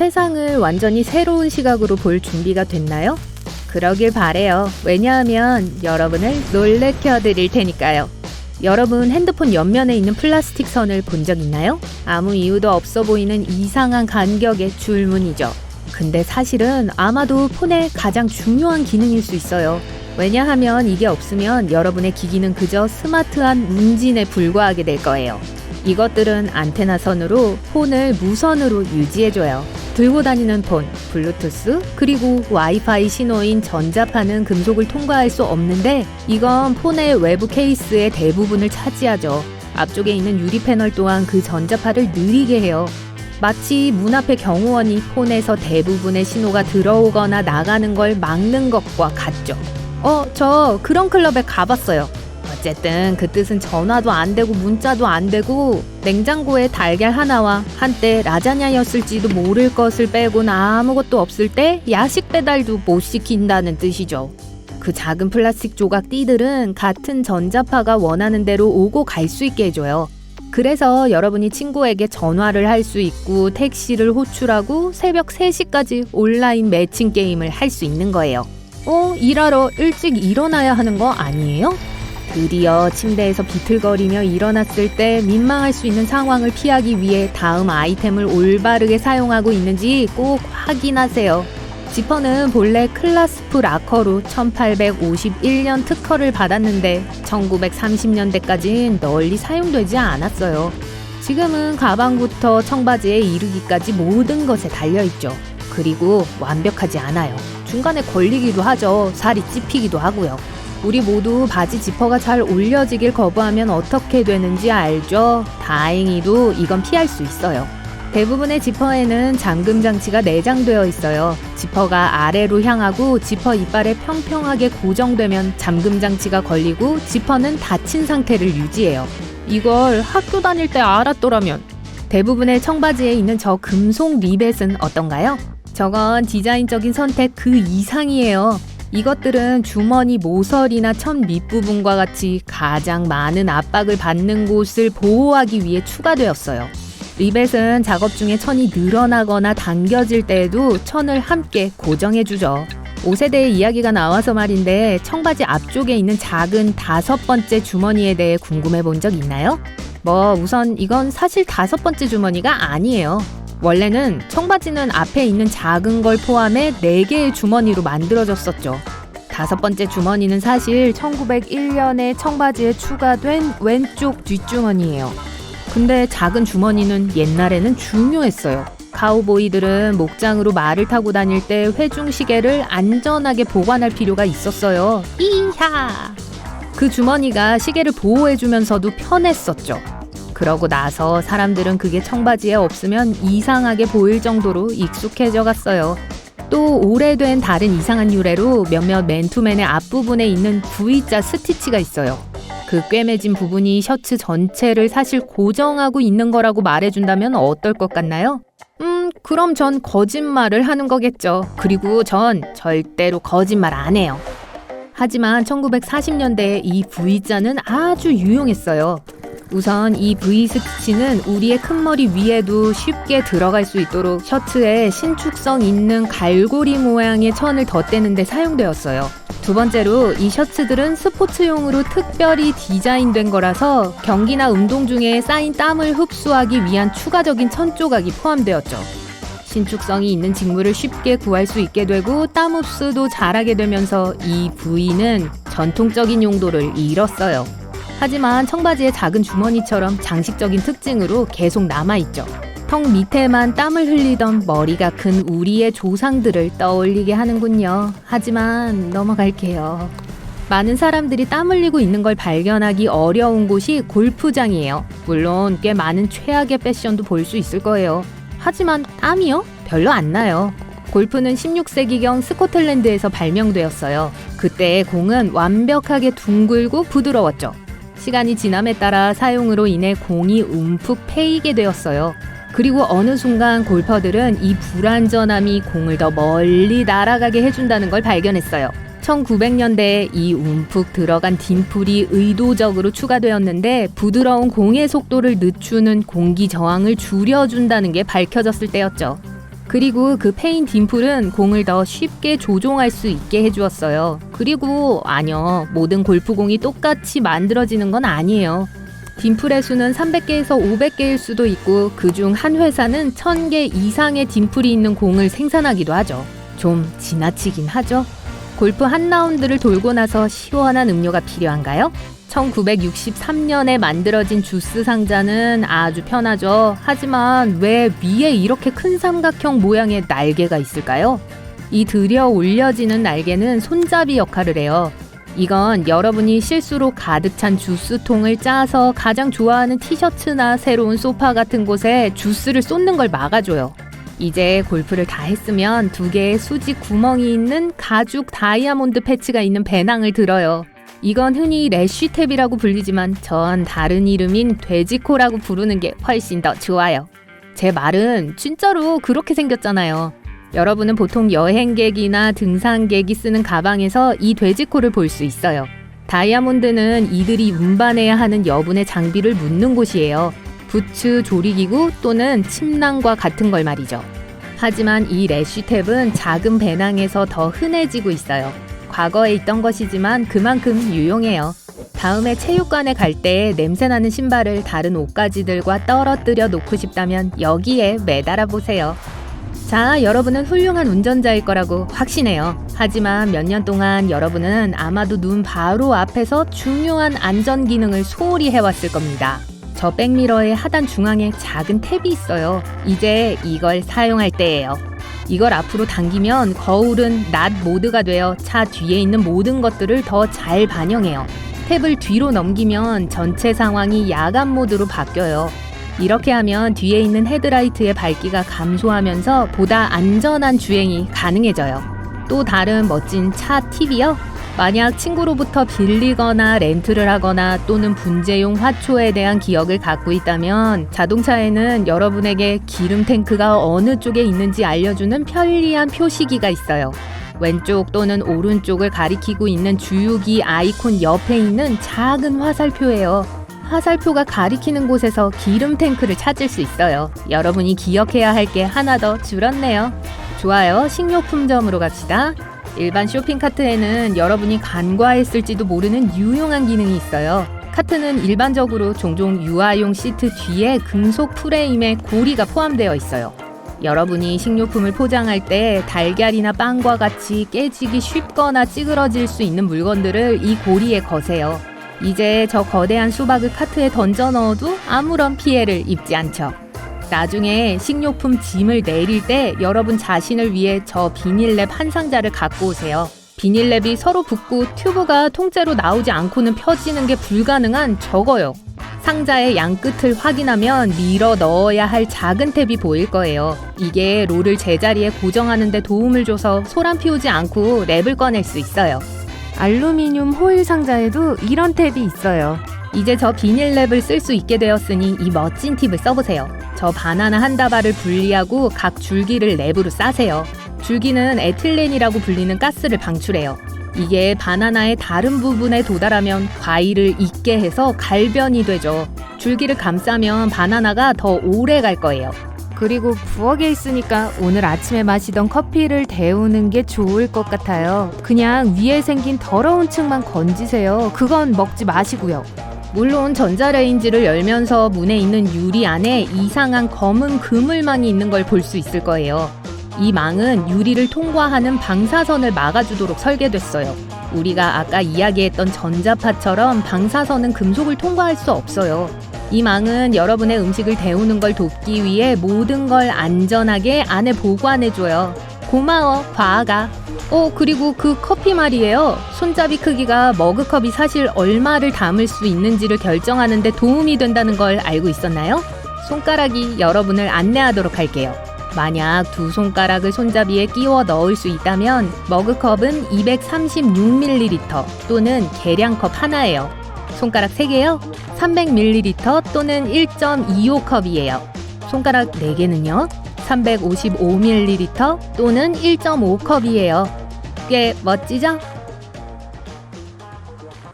세상을 완전히 새로운 시각으로 볼 준비가 됐나요? 그러길 바래요. 왜냐하면 여러분을 놀래켜 드릴 테니까요. 여러분 핸드폰 옆면에 있는 플라스틱 선을 본 적 있나요? 아무 이유도 없어 보이는 이상한 간격의 줄무늬죠. 근데 사실은 아마도 폰의 가장 중요한 기능일 수 있어요. 왜냐하면 이게 없으면 여러분의 기기는 그저 스마트한 문진에 불과하게 될 거예요. 이것들은 안테나 선으로 폰을 무선으로 유지해줘요. 들고 다니는 폰, 블루투스, 그리고 와이파이 신호인 전자파는 금속을 통과할 수 없는데 이건 폰의 외부 케이스의 대부분을 차지하죠. 앞쪽에 있는 유리 패널 또한 그 전자파를 느리게 해요. 마치 문 앞의 경호원이 폰에서 대부분의 신호가 들어오거나 나가는 걸 막는 것과 같죠. 저 그런 클럽에 가봤어요. 어쨌든 그 뜻은 전화도 안 되고 문자도 안 되고 냉장고에 달걀 하나와 한때 라자냐였을지도 모를 것을 빼고는 아무것도 없을 때 야식 배달도 못 시킨다는 뜻이죠. 그 작은 플라스틱 조각 띠들은 같은 전자파가 원하는 대로 오고 갈 수 있게 해줘요. 그래서 여러분이 친구에게 전화를 할 수 있고 택시를 호출하고 새벽 3시까지 온라인 매칭 게임을 할 수 있는 거예요. 일하러 일찍 일어나야 하는 거 아니에요? 드디어 침대에서 비틀거리며 일어났을 때 민망할 수 있는 상황을 피하기 위해 다음 아이템을 올바르게 사용하고 있는지 꼭 확인하세요. 지퍼는 본래 클라스프 락커로 1851년 특허를 받았는데 1930년대까진 널리 사용되지 않았어요. 지금은 가방부터 청바지에 이르기까지 모든 것에 달려있죠. 그리고 완벽하지 않아요. 중간에 걸리기도 하죠. 살이 찝히기도 하고요. 우리 모두 바지 지퍼가 잘 올려지길 거부하면 어떻게 되는지 알죠? 다행히도 이건 피할 수 있어요. 대부분의 지퍼에는 잠금 장치가 내장되어 있어요. 지퍼가 아래로 향하고 지퍼 이빨에 평평하게 고정되면 잠금 장치가 걸리고 지퍼는 닫힌 상태를 유지해요. 이걸 학교 다닐 때 알았더라면. 대부분의 청바지에 있는 저 금속 리벳은 어떤가요? 저건 디자인적인 선택 그 이상이에요. 이것들은 주머니 모서리나 천 밑부분과 같이 가장 많은 압박을 받는 곳을 보호하기 위해 추가되었어요. 리벳은 작업 중에 천이 늘어나거나 당겨질 때에도 천을 함께 고정해주죠. 옷에 대해 이야기가 나와서 말인데 청바지 앞쪽에 있는 작은 5번째 주머니에 대해 궁금해 본 적 있나요? 우선 이건 사실 5번째 주머니가 아니에요. 원래는 청바지는 앞에 있는 작은 걸 포함해 4개의 주머니로 만들어졌었죠. 5번째 주머니는 사실 1901년에 청바지에 추가된 왼쪽 뒷주머니예요. 근데 작은 주머니는 옛날에는 중요했어요. 카우보이들은 목장으로 말을 타고 다닐 때 회중시계를 안전하게 보관할 필요가 있었어요. 이야! 그 주머니가 시계를 보호해주면서도 편했었죠. 그러고 나서 사람들은 그게 청바지에 없으면 이상하게 보일 정도로 익숙해져 갔어요. 또 오래된 다른 이상한 유래로 몇몇 맨투맨의 앞부분에 있는 V자 스티치가 있어요. 그 꿰매진 부분이 셔츠 전체를 사실 고정하고 있는 거라고 말해준다면 어떨 것 같나요? 그럼 전 거짓말을 하는 거겠죠. 그리고 전 절대로 거짓말 안 해요. 하지만 1940년대에 이 V자는 아주 유용했어요. 우선 이 V 스티치는 우리의 큰 머리 위에도 쉽게 들어갈 수 있도록 셔츠에 신축성 있는 갈고리 모양의 천을 덧대는 데 사용되었어요. 두 번째로 이 셔츠들은 스포츠용으로 특별히 디자인된 거라서 경기나 운동 중에 쌓인 땀을 흡수하기 위한 추가적인 천 조각이 포함되었죠. 신축성이 있는 직물을 쉽게 구할 수 있게 되고 땀 흡수도 잘하게 되면서 이 V는 전통적인 용도를 잃었어요. 하지만 청바지의 작은 주머니처럼 장식적인 특징으로 계속 남아있죠. 턱 밑에만 땀을 흘리던 머리가 큰 우리의 조상들을 떠올리게 하는군요. 하지만 넘어갈게요. 많은 사람들이 땀 흘리고 있는 걸 발견하기 어려운 곳이 골프장이에요. 물론 꽤 많은 최악의 패션도 볼 수 있을 거예요. 하지만 땀이요? 별로 안 나요. 골프는 16세기경 스코틀랜드에서 발명되었어요. 그때의 공은 완벽하게 둥글고 부드러웠죠. 시간이 지남에 따라 사용으로 인해 공이 움푹 패이게 되었어요. 그리고 어느 순간 골퍼들은 이 불안전함이 공을 더 멀리 날아가게 해준다는 걸 발견했어요. 1900년대에 이 움푹 들어간 딤플이 의도적으로 추가되었는데 부드러운 공의 속도를 늦추는 공기 저항을 줄여준다는 게 밝혀졌을 때였죠. 그리고 그 페인 딤플은 공을 더 쉽게 조종할 수 있게 해주었어요. 그리고 아니요, 모든 골프공이 똑같이 만들어지는 건 아니에요. 딤플의 수는 300개에서 500개일 수도 있고 그중 한 회사는 1000개 이상의 딤플이 있는 공을 생산하기도 하죠. 좀 지나치긴 하죠. 골프 한 라운드를 돌고 나서 시원한 음료가 필요한가요? 1963년에 만들어진 주스 상자는 아주 편하죠. 하지만 왜 위에 이렇게 큰 삼각형 모양의 날개가 있을까요? 이 들여 올려지는 날개는 손잡이 역할을 해요. 이건 여러분이 실수로 가득 찬 주스통을 짜서 가장 좋아하는 티셔츠나 새로운 소파 같은 곳에 주스를 쏟는 걸 막아줘요. 이제 골프를 다 했으면 2개의 수직 구멍이 있는 가죽 다이아몬드 패치가 있는 배낭을 들어요. 이건 흔히 래쉬탭이라고 불리지만 전 다른 이름인 돼지코라고 부르는 게 훨씬 더 좋아요. 제 말은 진짜로 그렇게 생겼잖아요. 여러분은 보통 여행객이나 등산객이 쓰는 가방에서 이 돼지코를 볼 수 있어요. 다이아몬드는 이들이 운반해야 하는 여분의 장비를 묻는 곳이에요. 부츠, 조리기구 또는 침낭과 같은 걸 말이죠. 하지만 이 래쉬탭은 작은 배낭에서 더 흔해지고 있어요. 과거에 있던 것이지만 그만큼 유용해요. 다음에 체육관에 갈 때 냄새나는 신발을 다른 옷가지들과 떨어뜨려 놓고 싶다면 여기에 매달아 보세요. 자, 여러분은 훌륭한 운전자일 거라고 확신해요. 하지만 몇 년 동안 여러분은 아마도 눈 바로 앞에서 중요한 안전 기능을 소홀히 해왔을 겁니다. 저 백미러의 하단 중앙에 작은 탭이 있어요. 이제 이걸 사용할 때예요. 이걸 앞으로 당기면 거울은 낮 모드가 되어 차 뒤에 있는 모든 것들을 더 잘 반영해요. 탭을 뒤로 넘기면 전체 상황이 야간 모드로 바뀌어요. 이렇게 하면 뒤에 있는 헤드라이트의 밝기가 감소하면서 보다 안전한 주행이 가능해져요. 또 다른 멋진 차 팁이요. 만약 친구로부터 빌리거나 렌트를 하거나 또는 분재용 화초에 대한 기억을 갖고 있다면 자동차에는 여러분에게 기름 탱크가 어느 쪽에 있는지 알려주는 편리한 표시기가 있어요. 왼쪽 또는 오른쪽을 가리키고 있는 주유기 아이콘 옆에 있는 작은 화살표예요. 화살표가 가리키는 곳에서 기름 탱크를 찾을 수 있어요. 여러분이 기억해야 할 게 하나 더 줄었네요. 좋아요, 식료품점으로 갑시다. 일반 쇼핑카트에는 여러분이 간과했을지도 모르는 유용한 기능이 있어요. 카트는 일반적으로 종종 유아용 시트 뒤에 금속 프레임에 고리가 포함되어 있어요. 여러분이 식료품을 포장할 때 달걀이나 빵과 같이 깨지기 쉽거나 찌그러질 수 있는 물건들을 이 고리에 거세요. 이제 저 거대한 수박을 카트에 던져 넣어도 아무런 피해를 입지 않죠. 나중에 식료품 짐을 내릴 때 여러분 자신을 위해 저 비닐랩 한 상자를 갖고 오세요. 비닐랩이 서로 붙고 튜브가 통째로 나오지 않고는 펴지는 게 불가능한 저거요. 상자의 양끝을 확인하면 밀어 넣어야 할 작은 탭이 보일 거예요. 이게 롤을 제자리에 고정하는 데 도움을 줘서 소란 피우지 않고 랩을 꺼낼 수 있어요. 알루미늄 호일 상자에도 이런 탭이 있어요. 이제 저 비닐랩을 쓸 수 있게 되었으니 이 멋진 팁을 써보세요. 저 바나나 한 다발을 분리하고 각 줄기를 랩으로 싸세요. 줄기는 에틸렌이라고 불리는 가스를 방출해요. 이게 바나나의 다른 부분에 도달하면 과일을 익게 해서 갈변이 되죠. 줄기를 감싸면 바나나가 더 오래 갈 거예요. 그리고 부엌에 있으니까 오늘 아침에 마시던 커피를 데우는 게 좋을 것 같아요. 그냥 위에 생긴 더러운 층만 건지세요. 그건 먹지 마시고요. 물론 전자레인지를 열면서 문에 있는 유리 안에 이상한 검은 그물망이 있는 걸 볼 수 있을 거예요. 이 망은 유리를 통과하는 방사선을 막아주도록 설계됐어요. 우리가 아까 이야기했던 전자파처럼 방사선은 금속을 통과할 수 없어요. 이 망은 여러분의 음식을 데우는 걸 돕기 위해 모든 걸 안전하게 안에 보관해줘요. 고마워, 과아가. 그리고 그 커피 말이에요. 손잡이 크기가 머그컵이 사실 얼마를 담을 수 있는지를 결정하는 데 도움이 된다는 걸 알고 있었나요? 손가락이 여러분을 안내하도록 할게요. 만약 두 손가락을 손잡이에 끼워 넣을 수 있다면 머그컵은 236ml 또는 계량컵 하나예요. 손가락 3개요? 300ml 또는 1.25컵이에요. 손가락 4개는요? 355ml 또는 1.5컵이에요. 꽤 멋지죠?